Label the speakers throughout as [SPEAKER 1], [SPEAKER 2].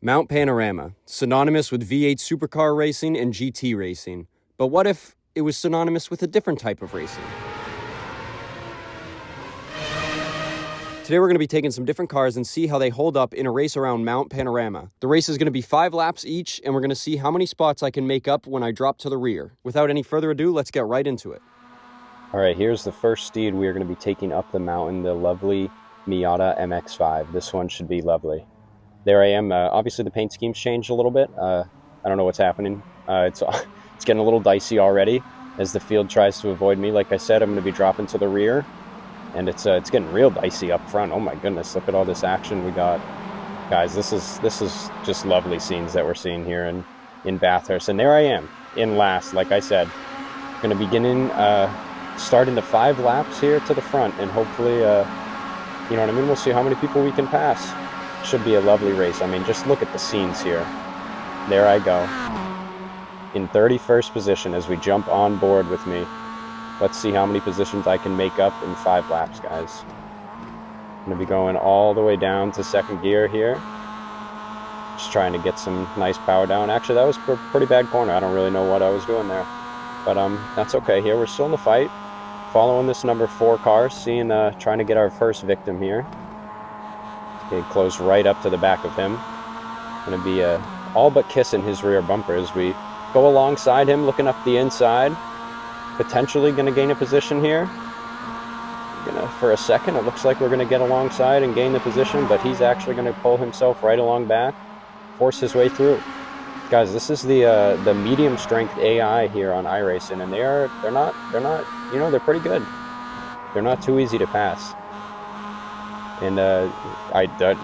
[SPEAKER 1] Mount Panorama, synonymous with V8 supercar racing and GT racing. But what if it was synonymous with a different type of racing? Today we're going to be taking some different cars and see how they hold up in a race around Mount Panorama. The race is going to be 5 laps each, and we're going to see how many spots I can make up when I drop to the rear. Without any further ado, let's get right into it. All right, here's the first steed we are going to be taking up the mountain, the lovely Mazda MX-5. This one should be lovely. There I am. Obviously, the paint scheme's changed a little bit. I don't know what's happening. It's getting a little dicey already as the field tries to avoid me. Like I said, I'm going to be dropping to the rear, and it's getting real dicey up front. Oh my goodness! Look at all this action we got, guys. This is just lovely scenes that we're seeing here in Bathurst. And there I am in last. Like I said, going to be starting the 5 laps here to the front, and hopefully, you know what I mean. We'll see how many people we can pass. Should be a lovely race. I mean, just look at the scenes here. There I go. In 31st position as we jump on board with me. Let's see how many positions I can make up in 5 laps, guys. I'm going to be going all the way down to 2nd gear here. Just trying to get some nice power down. Actually, that was a pretty bad corner. I don't really know what I was doing there. But that's okay here. We're still in the fight. Following this number 4 car, trying to get our first victim here. Getting close right up to the back of him. Going to be all but kissing his rear bumper as we go alongside him, looking up the inside. Potentially going to gain a position here. For a second, it looks like we're going to get alongside and gain the position, but he's actually going to pull himself right along back, force his way through. Guys, this is the medium strength AI here on iRacing, and they're not you know, they're pretty good. They're not too easy to pass. And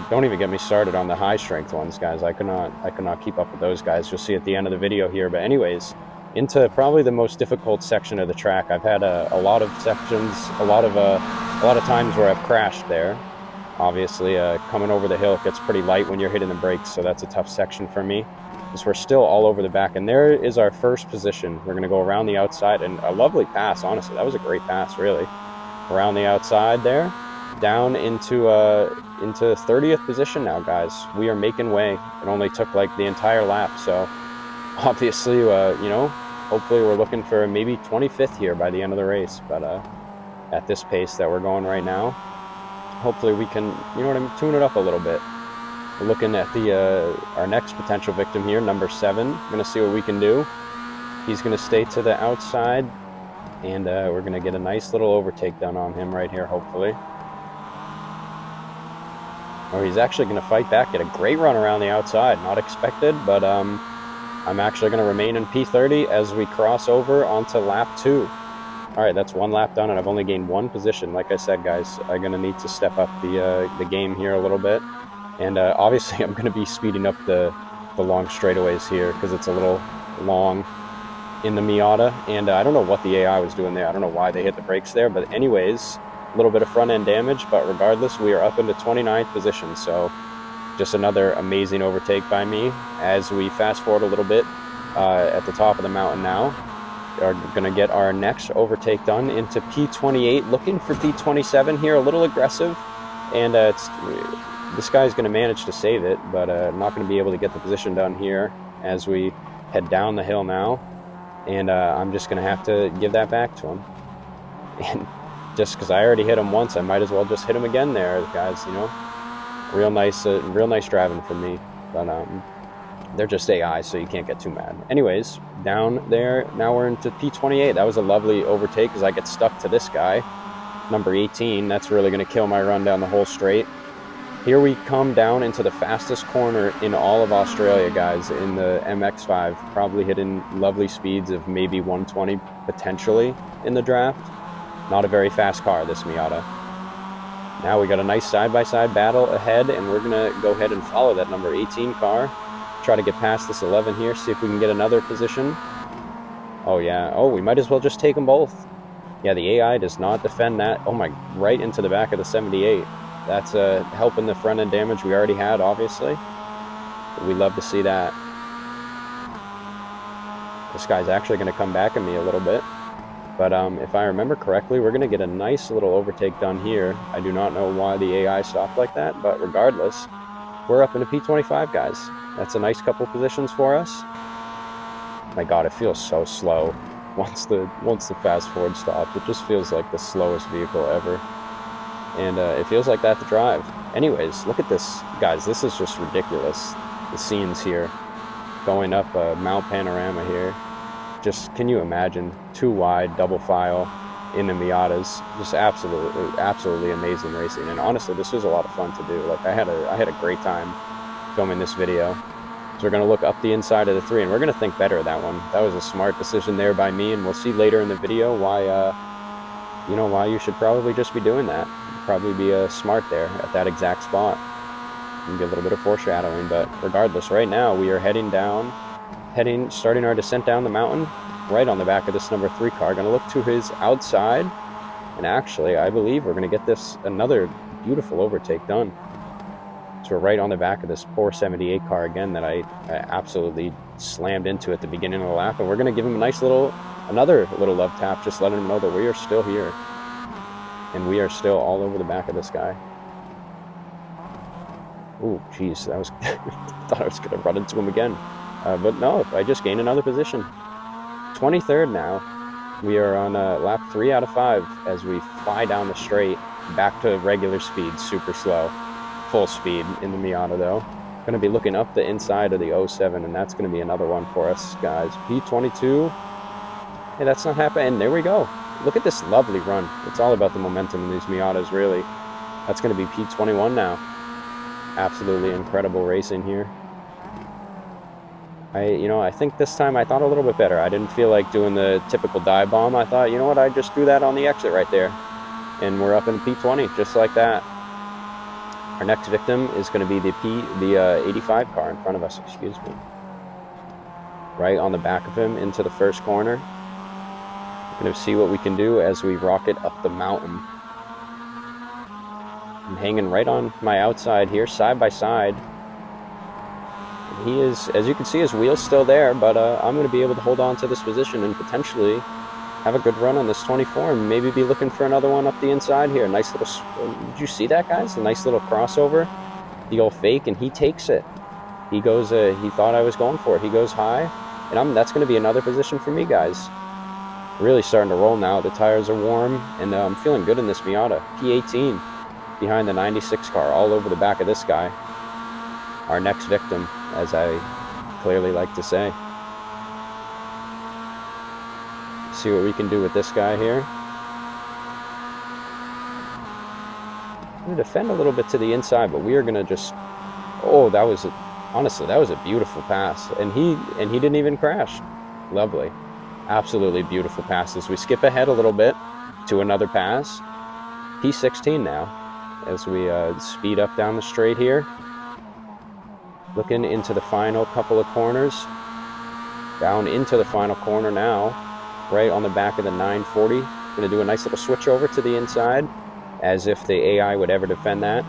[SPEAKER 1] don't even get me started on the high strength ones, guys. I could not keep up with those guys. You'll see at the end of the video here. But anyways, into probably the most difficult section of the track. I've had a lot of sections, a lot of times where I've crashed there. Obviously, coming over the hill, it gets pretty light when you're hitting the brakes, so that's a tough section for me. Because we're still all over the back, and there is our first position. We're going to go around the outside, and a lovely pass. Honestly, that was a great pass, really. Around the outside there. Down into 30th position now, guys. We are making way. It only took like the entire lap, so obviously, you know, hopefully we're looking for maybe 25th here by the end of the race. But at this pace that we're going right now, hopefully we can, you know what I mean, tune it up a little bit. We're looking at our next potential victim here, number 7. We're going to see what we can do. He's going to stay to the outside, and we're going to get a nice little overtake done on him right here, hopefully. Or he's actually going to fight back, get a great run around the outside. Not expected, but I'm actually going to remain in P30 as we cross over onto lap 2. All right, that's 1 lap done, and I've only gained 1 position. Like I said, guys, I'm going to need to step up the game here a little bit. And obviously, I'm going to be speeding up the long straightaways here because it's a little long in the Miata. And I don't know what the AI was doing there. I don't know why they hit the brakes there. But anyways, a little bit of front end damage, but regardless, we are up into 29th position. So just another amazing overtake by me. As we fast forward a little bit at the top of the mountain now, are going to get our next overtake done into P28, looking for P27 here, a little aggressive, and this guy's going to manage to save it, but not going to be able to get the position done here as we head down the hill now, and I'm just going to have to give that back to him. And just because I already hit him once, I might as well just hit him again there, guys, you know. Real nice driving from me, but they're just AI, so you can't get too mad. Anyways, down there, now we're into P28. That was a lovely overtake because I get stuck to this guy, number 18. That's really going to kill my run down the whole straight. Here we come down into the fastest corner in all of Australia, guys, in the MX-5, probably hitting lovely speeds of maybe 120 potentially in the draft. Not a very fast car, this Miata. Now we got a nice side-by-side battle ahead, and we're going to go ahead and follow that number 18 car. Try to get past this 11 here, see if we can get another position. Oh, yeah. Oh, we might as well just take them both. Yeah, the AI does not defend that. Oh, my, right into the back of the 78. That's helping the front-end damage we already had, obviously. But we love to see that. This guy's actually going to come back at me a little bit. But if I remember correctly, we're going to get a nice little overtake done here. I do not know why the AI stopped like that, but regardless, we're up into P25, guys. That's a nice couple positions for us. My God, it feels so slow once the fast forward stops. It just feels like the slowest vehicle ever. And it feels like that to drive. Anyways, look at this, guys. This is just ridiculous. The scenes here, going up Mount Panorama here. Just, can you imagine? 2 wide, double file in the Miatas. Just absolutely amazing racing. And honestly, this was a lot of fun to do. Like, I had a great time filming this video. So we're going to look up the inside of the 3, and we're going to think better of that one. That was a smart decision there by me, and we'll see later in the video why, why you should probably just be doing that. Probably be smart there at that exact spot. And get a little bit of foreshadowing, but regardless, right now we are starting our descent down the mountain, right on the back of this number 3 car. Going to look to his outside, and actually, I believe we're going to get this another beautiful overtake done. So we're right on the back of this 478 car again that I absolutely slammed into at the beginning of the lap, and we're going to give him another little love tap, just letting him know that we are still here. And we are still all over the back of this guy. Ooh, jeez, that was thought I was going to run into him again. But no, I just gained another position. 23rd now. We are on lap 3 out of 5 as we fly down the straight back to regular speed, super slow. Full speed in the Miata, though. Going to be looking up the inside of the 07, and that's going to be another one for us, guys. P22. Hey, that's not happening. And there we go. Look at this lovely run. It's all about the momentum in these Miatas, really. That's going to be P21 now. Absolutely incredible racing here. I think this time I thought a little bit better. I didn't feel like doing the typical dive bomb. I thought, you know what, I'd just do that on the exit right there. And we're up in P20, just like that. Our next victim is going to be the 85 car in front of us, excuse me. Right on the back of him into the first corner. We're going to see what we can do as we rocket up the mountain. I'm hanging right on my outside here, side by side. And he is, as you can see, his wheel's still there, but I'm going to be able to hold on to this position and potentially have a good run on this 24 and maybe be looking for another one up the inside here. Nice little, did you see that, guys? A nice little crossover, the old fake, and he takes it. He goes, he thought I was going for it. He goes high, and that's going to be another position for me, guys. Really starting to roll now. The tires are warm, and I'm feeling good in this Miata. P18 behind the 96 car, all over the back of this guy. Our next victim, as I clearly like to say. See what we can do with this guy here. I'm going to defend a little bit to the inside, but we are going to just... Oh, honestly, that was a beautiful pass. And he didn't even crash. Lovely. Absolutely beautiful passes. We skip ahead a little bit to another pass. P16 now, as we speed up down the straight here. Looking into the final couple of corners. Down into the final corner now, right on the back of the 940. Going to do a nice little switch over to the inside, as if the AI would ever defend that.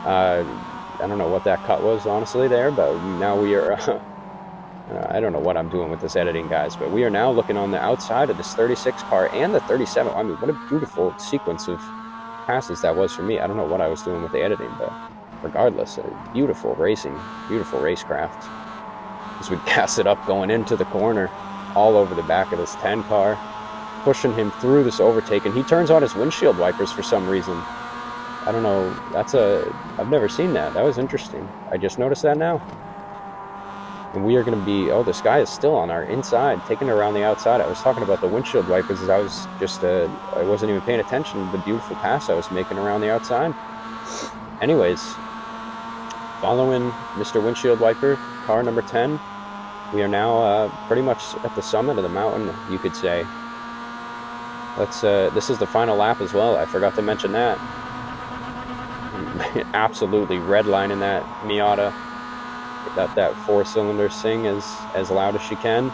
[SPEAKER 1] I don't know what that cut was, honestly, there, but now we are... I don't know what I'm doing with this editing, guys, but we are now looking on the outside of this 36 car and the 37. I mean, what a beautiful sequence of passes that was for me. I don't know what I was doing with the editing, but regardless, beautiful racing, beautiful racecraft. As we gas it up going into the corner, all over the back of this 10 car, pushing him through this overtake, and he turns on his windshield wipers for some reason. I don't know, I've never seen that. That was interesting. I just noticed that now. And we are going to be, oh, this guy is still on our inside, taking it around the outside. I was talking about the windshield wipers as I was just, I wasn't even paying attention to the beautiful pass I was making around the outside. Anyways, following Mr. Windshield Wiper, car number 10, we are now pretty much at the summit of the mountain, you could say. This is the final lap as well. I forgot to mention that. Absolutely redlining that Miata. Got that 4-cylinder sing as loud as she can.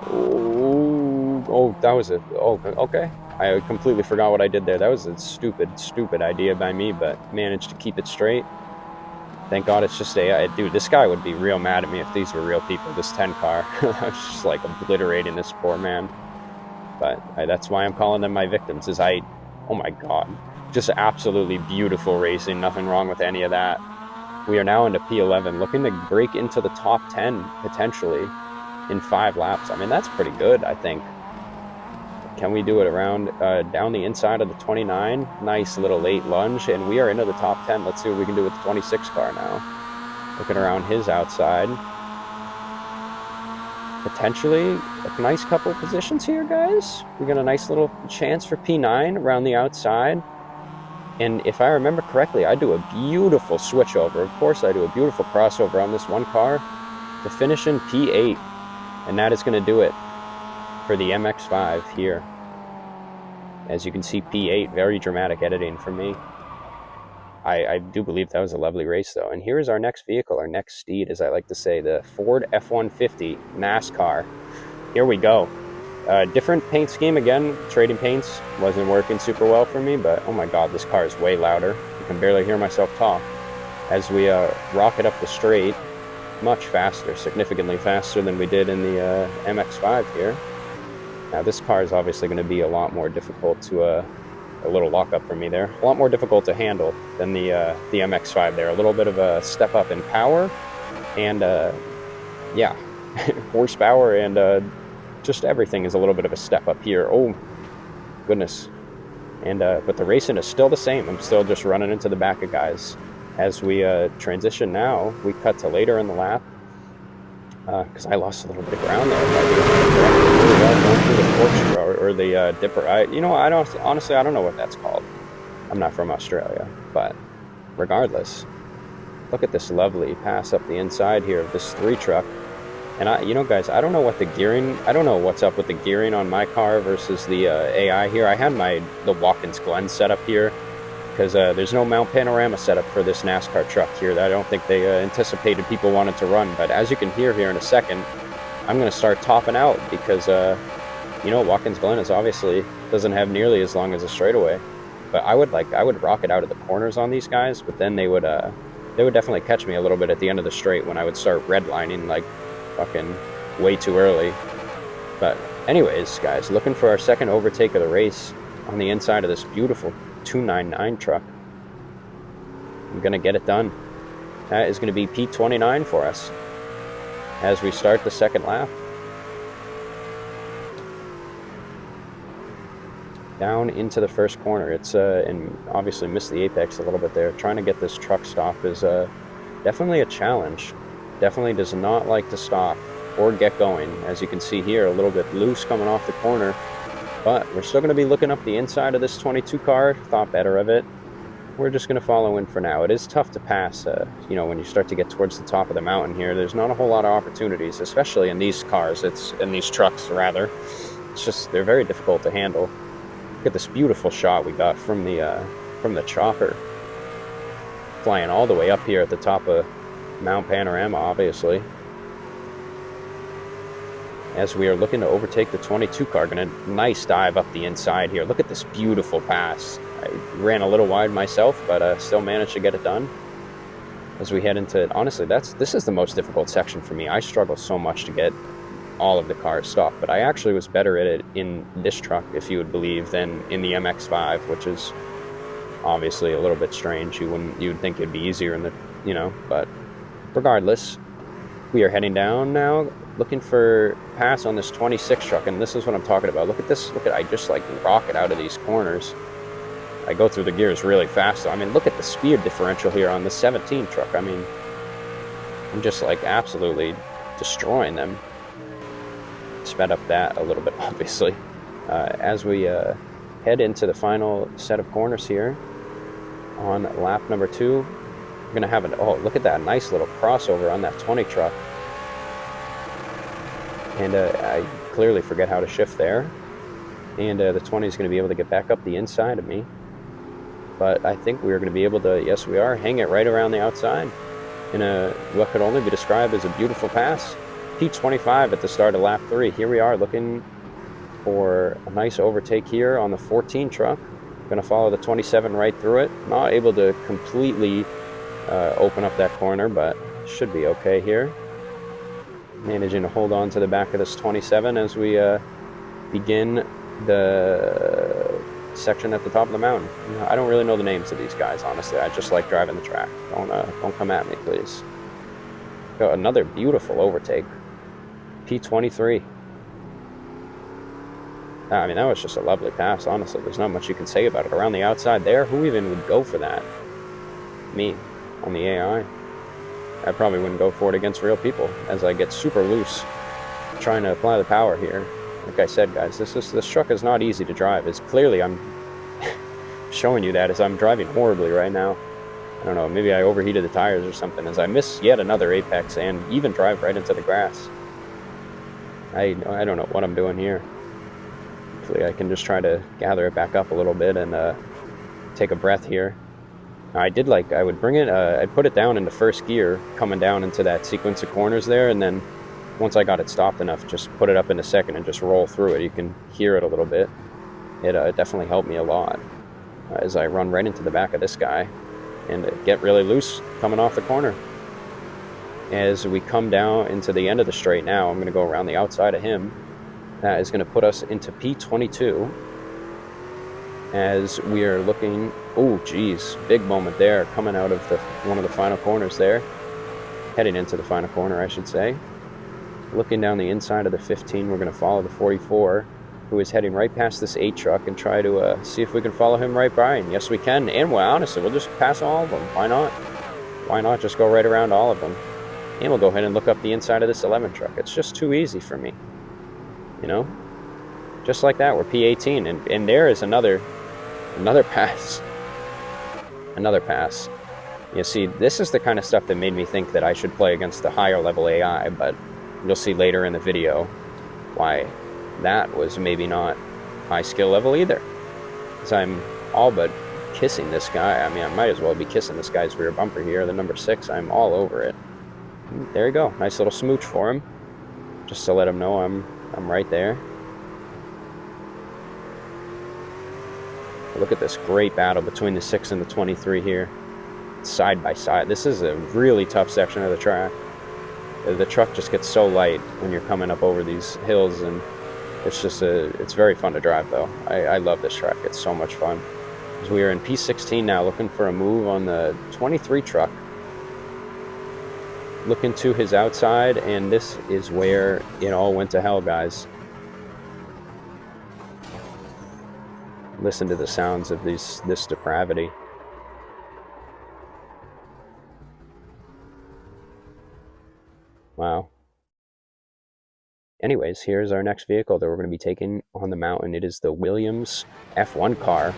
[SPEAKER 1] Oh, that was it. Oh, okay. I completely forgot what I did there. That was a stupid idea by me, but managed to keep it straight. Thank God it's just AI. Dude, this guy would be real mad at me if these were real people, this 10 car. I was just like obliterating this poor man. But that's why I'm calling them my victims, oh my God, just absolutely beautiful racing. Nothing wrong with any of that. We are now into P11, looking to break into the top 10 potentially in 5 laps. I mean, that's pretty good, I think. Can we do it around down the inside of the 29? Nice little late lunge, and we are into the top 10. Let's see what we can do with the 26 car now. Looking around his outside. Potentially a nice couple positions here, guys. We got a nice little chance for P9 around the outside. And if I remember correctly, I do a beautiful switchover. Of course, I do a beautiful crossover on this one car to finish in P8. And that is going to do it for the MX-5 here. As you can see, P8, very dramatic editing for me. I do believe that was a lovely race, though. And here is our next vehicle, our next steed, as I like to say, the Ford F-150 NASCAR. Here we go. Different paint scheme again. Trading paints wasn't working super well for me, but oh my god, this car is way louder. You can barely hear myself talk. As we rocket up the straight, much faster, significantly faster than we did in the MX-5 here. Now this car is obviously going to be a lot more difficult to, a little lockup for me there, a lot more difficult to handle than the MX-5 there. A little bit of a step up in power and yeah, horsepower and just everything is a little bit of a step up here. Oh goodness. And but the racing is still the same. I'm still just running into the back of guys. As we transition now, we cut to later in the lap because I lost a little bit of ground there going through the corkscrew or the dipper. You know, honestly I don't know what that's called. I'm not from Australia, but regardless, look at this lovely pass up the inside here of this 3 truck. And you know, guys, I don't know what the gearing, I don't know what's up with the gearing on my car versus the AI here. I had the Watkins Glen setup here because there's no Mount Panorama setup for this NASCAR truck here that I don't think they anticipated people wanted to run. But as you can hear here in a second, I'm going to start topping out because, you know, Watkins Glen is obviously doesn't have nearly as long as a straightaway. But I would rocket out of the corners on these guys, but then they would definitely catch me a little bit at the end of the straight when I would start redlining like fucking way too early. But anyways, guys, looking for our second overtake of the race on the inside of this beautiful 299 truck. I'm gonna get it done. That is gonna be P29 for us as we start the second lap. Down into the first corner. It's and obviously missed the apex a little bit there. Trying to get this truck stop is definitely a challenge. Definitely does not like to stop or get going. As you can see here, a little bit loose coming off the corner, but we're still going to be looking up the inside of this 22 car. Thought better of it. We're just going to follow in for now. It is tough to pass, you know, when you start to get towards the top of the mountain here. There's not a whole lot of opportunities, especially in these cars. It's in these trucks, rather. It's just, they're very difficult to handle. Look at this beautiful shot we got from the chopper. Flying all the way up here at the top of Mount Panorama, obviously. As we are looking to overtake the 22 car, gonna nice dive up the inside here. Look at this beautiful pass. I ran a little wide myself, but still managed to get it done. As we head into it, honestly, this is the most difficult section for me. I struggle so much to get all of the cars stopped, but I actually was better at it in this truck, if you would believe, than in the MX-5, which is obviously a little bit strange. You'd think it'd be easier in the, you know, but regardless, we are heading down now, looking for pass on this 26 truck, and this is what I'm talking about. Look at this. I just like rocket out of these corners. I go through the gears really fast. I mean, look at the speed differential here on the 17 truck. I mean, I'm just like absolutely destroying them. Sped up that a little bit, obviously. As we head into the final set of corners here on lap number 2. We're gonna have oh, look at that nice little crossover on that 20 truck. And I clearly forget how to shift there. And the 20 is gonna be able to get back up the inside of me. But I think we're gonna be able to, yes we are, hang it right around the outside in what could only be described as a beautiful pass. P25 at the start of lap 3. Here we are looking for a nice overtake here on the 14 truck. Gonna follow the 27 right through it. Not able to completely open up that corner, but should be okay here. Managing to hold on to the back of this 27 as we begin the section at the top of the mountain. You know, I don't really know the names of these guys, honestly. I just like driving the track. Don't come at me, please. Got another beautiful overtake. P23. I mean, that was just a lovely pass, honestly. There's not much you can say about it. Around the outside there, who even would go for that? Me, on the AI. I probably wouldn't go for it against real people, as I get super loose trying to apply the power here. Like I said, guys, this truck is not easy to drive. It's clearly, I'm showing you that as I'm driving horribly right now. I don't know, maybe I overheated the tires or something, as I miss yet another apex and even drive right into the grass. I don't know what I'm doing here. Hopefully I can just try to gather it back up a little bit and take a breath here. I would bring it, I'd put it down into first gear, coming down into that sequence of corners there, and then once I got it stopped enough, just put it up into second and just roll through it. You can hear it a little bit. It definitely helped me a lot as I run right into the back of this guy and get really loose coming off the corner. As we come down into the end of the straight now, I'm going to go around the outside of him. That is going to put us into P22 as we are looking. Oh, geez, big moment there coming out of one of the final corners there. Heading into the final corner, I should say. Looking down the inside of the 15, we're going to follow the 44, who is heading right past this 8 truck, and try to see if we can follow him right by. And yes, we can. And well, honestly, we'll just pass all of them. Why not? Why not just go right around all of them? And we'll go ahead and look up the inside of this 11 truck. It's just too easy for me. You know? Just like that, we're P18. And there is another pass. Another pass. You see, this is the kind of stuff that made me think that I should play against the higher level AI, but you'll see later in the video why that was maybe not high skill level either. Because I'm all but kissing this guy. I mean, I might as well be kissing this guy's rear bumper here, the number 6. I'm all over it. There you go. Nice little smooch for him. Just to let him know I'm right there. Look at this great battle between the 6 and the 23 here. Side by side. This is a really tough section of the track. The truck just gets so light when you're coming up over these hills, and it's very fun to drive though. I love this track. It's so much fun. As we are in P16 now, looking for a move on the 23 truck. Looking to his outside, and this is where it all went to hell, guys. Listen to the sounds of this depravity. Wow. Anyways, here's our next vehicle that we're going to be taking on the mountain. It is the Williams F1 car.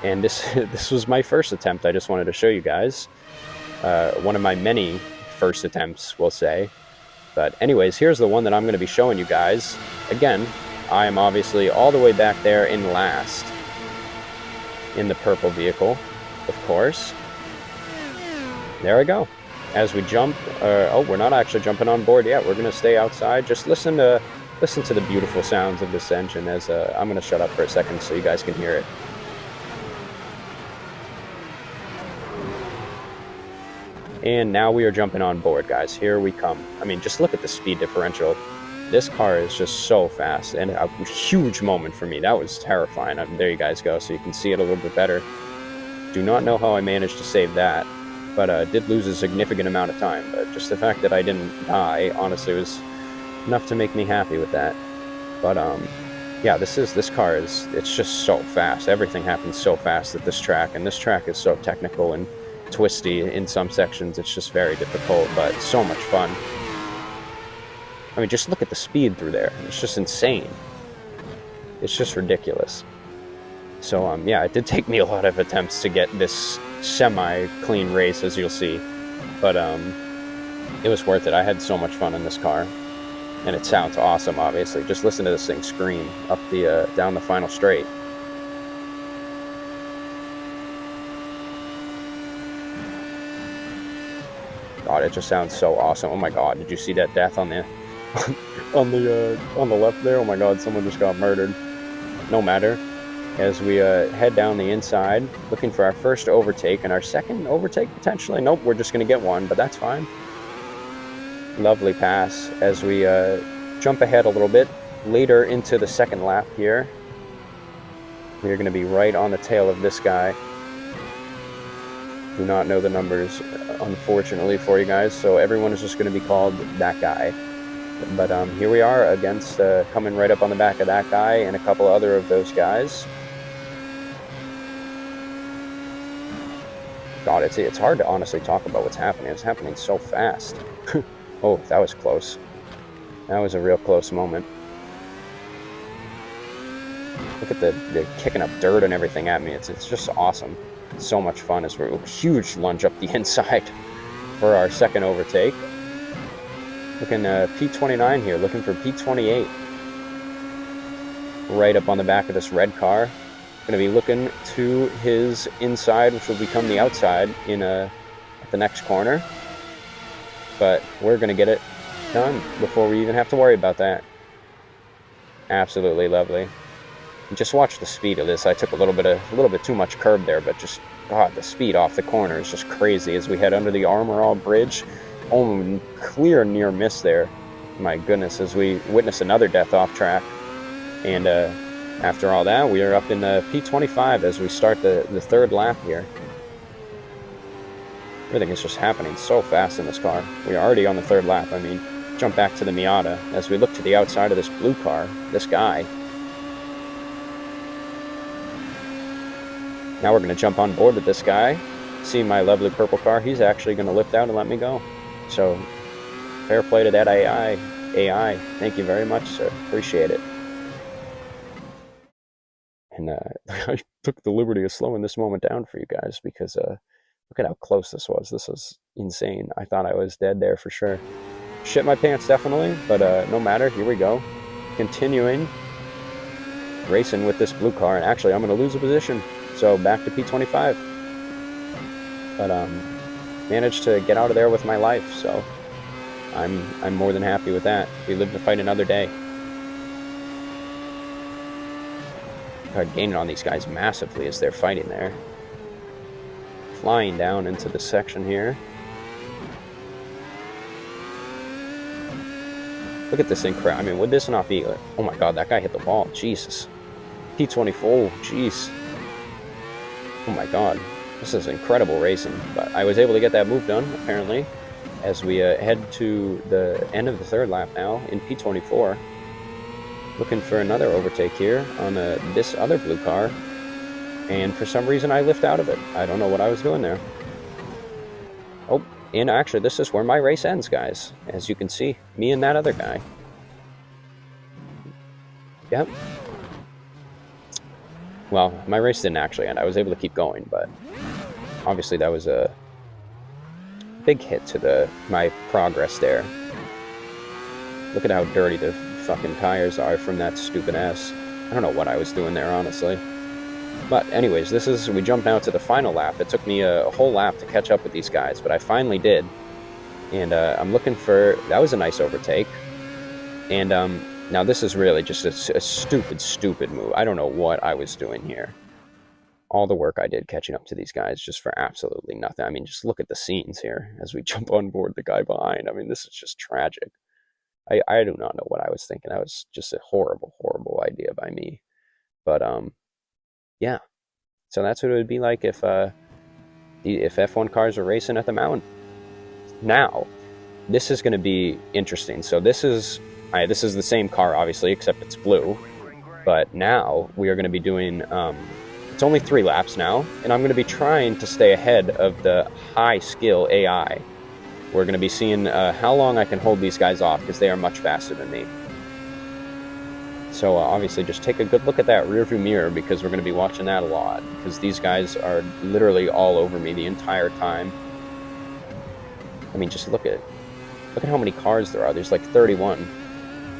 [SPEAKER 1] And this was my first attempt. I just wanted to show you guys. One of my many first attempts, we'll say. But anyways, here's the one that I'm going to be showing you guys. Again, I am obviously all the way back there in last in the purple vehicle, of course. There I go. As we jump, oh, we're not actually jumping on board yet. We're going to stay outside. Just listen to the beautiful sounds of this engine. As I'm going to shut up for a second so you guys can hear it. And now we are jumping on board, guys. Here we come. I mean, just look at the speed differential. This car is just so fast, and a huge moment for me. That was terrifying. There you guys go, so you can see it a little bit better. Do not know how I managed to save that, but did lose a significant amount of time. But just the fact that I didn't die, honestly, was enough to make me happy with that. But yeah, this car it's just so fast. Everything happens so fast at this track, and this track is so technical and twisty in some sections. It's just very difficult, but so much fun. I mean, just look at the speed through there. It's just insane. It's just ridiculous. So yeah, it did take me a lot of attempts to get this semi-clean race, as you'll see, but it was worth it. I had so much fun in this car, and it sounds awesome. Obviously, just listen to this thing scream up the down the final straight. God, it just sounds so awesome. Oh my God, did you see that death on the on the left there? Oh my God, someone just got murdered. No matter. As we head down the inside, looking for our first overtake and our second overtake potentially. Nope, we're just going to get one, but that's fine. Lovely pass as we jump ahead a little bit later into the second lap here. We are going to be right on the tail of this guy. Do not know the numbers, unfortunately, for you guys, so everyone is just going to be called that guy. But here we are against coming right up on the back of that guy and a couple other of those guys. God, it's hard to honestly talk about what's happening. It's happening so fast. Oh, that was close. That was a real close moment. Look at the kicking up dirt and everything at me. It's just awesome. It's so much fun. It's a huge lunge up the inside for our second overtake. Looking P29 here, looking for P28. Right up on the back of this red car. Going to be looking to his inside, which will become the outside at the next corner. But we're going to get it done before we even have to worry about that. Absolutely lovely. And just watch the speed of this. I took a little bit too much curb there, but just God, the speed off the corner is just crazy as we head under the Armor All Bridge. Oh, clear near miss there. My goodness, as we witness another death off track. And after all that, we are up in P25 as we start the third lap here. Everything is just happening so fast in this car. We are already on the third lap. I mean, jump back to the Miata as we look to the outside of this blue car, this guy. Now we're going to jump on board with this guy. See my lovely purple car. He's actually going to lift out and let me go. So, fair play to that AI. Thank you very much, sir. Appreciate it. And I took the liberty of slowing this moment down for you guys because look at how close this was. This was insane. I thought I was dead there for sure. Shit my pants, definitely, but no matter. Here we go. Continuing racing with this blue car. And actually, I'm going to lose a position. So, back to P25. But, managed to get out of there with my life, so I'm more than happy with that. We live to fight another day. Gaining on these guys massively as they're fighting there. Flying down into the section here. Look at this incredible. I mean, would this not be... Oh my God, that guy hit the wall. Jesus. P24. Jeez. Oh my God. This is incredible racing. But I was able to get that move done, apparently, as we head to the end of the third lap now in P24. Looking for another overtake here on this other blue car. And for some reason, I lift out of it. I don't know what I was doing there. Oh, and actually, this is where my race ends, guys. As you can see, me and that other guy. Yep. Well, my race didn't actually end. I was able to keep going, but obviously that was a big hit to my progress there. Look at how dirty the fucking tires are from that stupid ass. I don't know what I was doing there, honestly. But anyways, we jumped now to the final lap. It took me a whole lap to catch up with these guys, but I finally did. And I'm looking for... That was a nice overtake. And now this is really just a stupid move. I don't know what I was doing here. All the work I did catching up to these guys just for absolutely nothing. I mean, just look at the scenes here as we jump on board the guy behind. I mean, this is just tragic. I do not know what I was thinking. That was just a horrible idea by me. But, yeah. So that's what it would be like if F1 cars were racing at the mountain. Now, this is going to be interesting. So this is the same car, obviously, except it's blue. But now we are going to be doing... it's only 3 laps now, and I'm going to be trying to stay ahead of the high-skill AI. We're going to be seeing how long I can hold these guys off, because they are much faster than me. So obviously just take a good look at that rearview mirror, because we're going to be watching that a lot, because these guys are literally all over me the entire time. I mean, just look at how many cars there are. There's like 31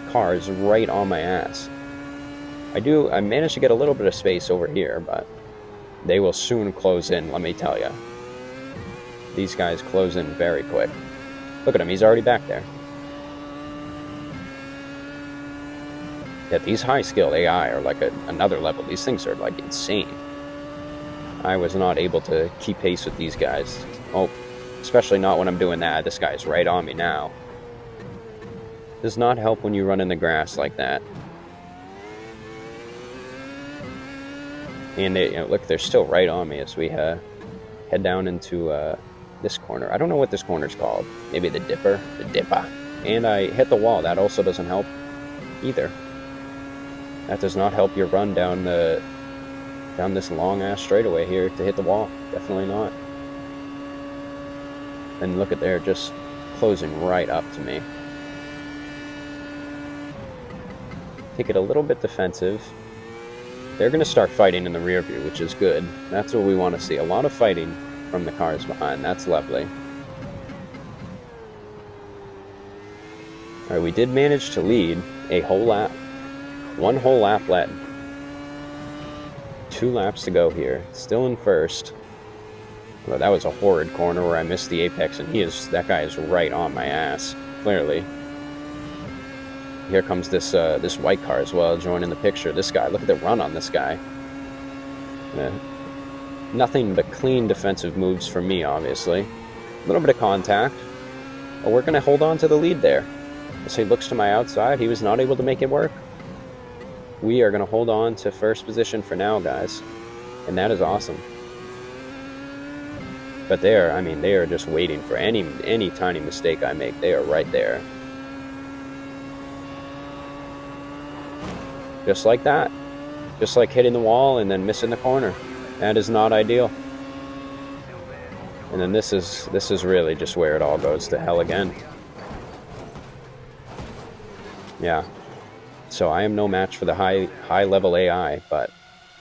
[SPEAKER 1] cars right on my ass. I managed to get a little bit of space over here, but they will soon close in, let me tell you. These guys close in very quick. Look at him, he's already back there. Yeah, these high-skilled AI are like another level. These things are like insane. I was not able to keep pace with these guys. Oh, especially not when I'm doing that. This guy's right on me now. Does not help when you run in the grass like that. And they, look, they're still right on me as we head down into this corner. I don't know what this corner's called. Maybe the dipper, the dipper. And I hit the wall. That also doesn't help either. That does not help your run down this long ass straightaway here to hit the wall. Definitely not. And look at there, just closing right up to me. Take it a little bit defensive. They're going to start fighting in the rear view, which is good. That's what we want to see. A lot of fighting from the cars behind. That's lovely. All right, we did manage to lead a whole lap. One whole lap led. 2 laps to go here. Still in first. Well, that was a horrid corner where I missed the apex, and that guy is right on my ass, clearly. Here comes this white car as well, joining the picture. This guy, look at the run on this guy. Nothing but clean defensive moves for me, obviously. A little bit of contact, but we're going to hold on to the lead there. As he looks to my outside, he was not able to make it work. We are going to hold on to first position for now, guys, and that is awesome. But they are just waiting for any tiny mistake I make. They are right there. Just like that. Just like hitting the wall and then missing the corner. That is not ideal. And then this is really just where it all goes to hell again. Yeah. So I am no match for the high level AI, but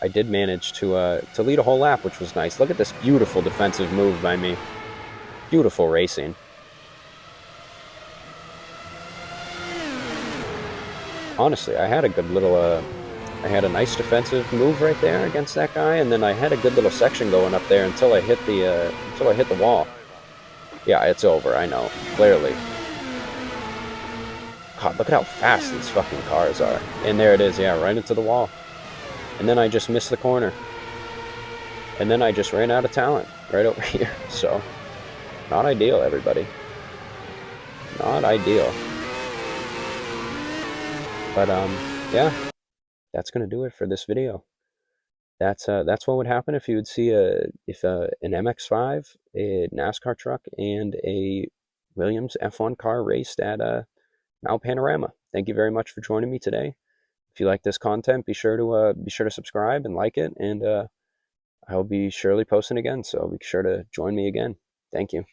[SPEAKER 1] I did manage to lead a whole lap, which was nice. Look at this beautiful defensive move by me. Beautiful racing. Honestly, I had a good little, I had a nice defensive move right there against that guy, and then I had a good little section going up there until I hit the wall. Yeah, it's over, I know, clearly. God, look at how fast these fucking cars are. And there it is, yeah, right into the wall. And then I just missed the corner. And then I just ran out of talent right over here. So, not ideal, everybody. Not ideal. But yeah, that's gonna do it for this video. That's what would happen if you would see an MX-5, a NASCAR truck, and a Williams F1 car raced at Mount Panorama. Thank you very much for joining me today. If you like this content, be sure to subscribe and like it, and I'll be surely posting again. So be sure to join me again. Thank you.